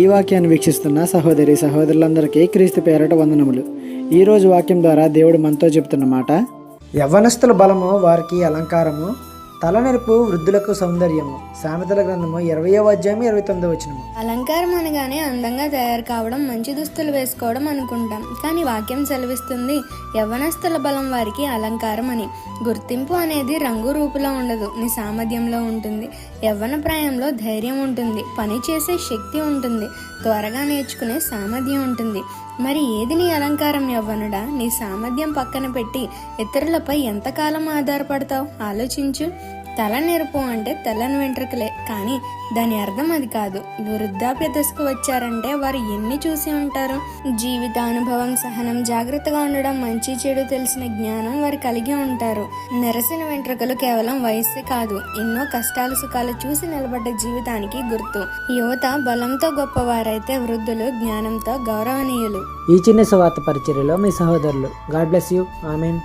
ఈ వాక్యాన్ని వీక్షిస్తున్న సహోదరి సహోదరులందరికీ క్రీస్తు పేరట వందనములు. ఈరోజు వాక్యం ద్వారా దేవుడు మనతో చెప్తున్న మాట: యవ్వనస్తుల బలము వారికి అలంకారము, తలనెరుపు వృద్ధులకు సౌందర్యము. సామెతల గ్రంథము 20వ అధ్యాయం 29వ వచనము. అలంకారం అనగానే అందంగా తయారు కావడం, మంచి దుస్తులు వేసుకోవడం అనుకుంటాం. కానీ వాక్యం సెలవిస్తుంది యవ్వనస్తుల బలం వారికి అలంకారం అని. గుర్తింపు అనేది రంగు రూపులో ఉండదు, నీ సామర్థ్యంలో ఉంటుంది. యవ్వన ప్రాయంలో ధైర్యం ఉంటుంది, పని చేసే శక్తి ఉంటుంది, త్వరగా నేర్చుకునే సామర్థ్యం ఉంటుంది. మరి ఏది నీ అలంకారం యవ్వనుడా? నీ సామర్థ్యం పక్కన పెట్టి ఇతరులపై ఎంతకాలం ఆధారపడతావు? ఆలోచించు. తలనెరుపు అంటే తెల్లని వెంట్రుకలే, కానీ దాని అర్థం అది కాదు. వృద్ధాప్య దశకు వచ్చారంటే వారు ఎన్ని చూసి ఉంటారు? జీవితానుభవం, సహనం, జాగ్రత్తగా ఉండడం, మంచి చెడు తెలిసిన జ్ఞానం వారు కలిగి ఉంటారు. నెరసిన వెంట్రుకలు కేవలం వయస్సు కాదు, ఎన్నో కష్టాలు సుఖాలు చూసి నిలబడ్డ జీవితానికి గుర్తు. యువత బలంతో గొప్పవారైతే వృద్ధులు జ్ఞానంతో గౌరవనీయులు. ఈ చిన్న సువార్త పరిచర్యలో మీ సహోదరులు. God bless you. ఆమేన్.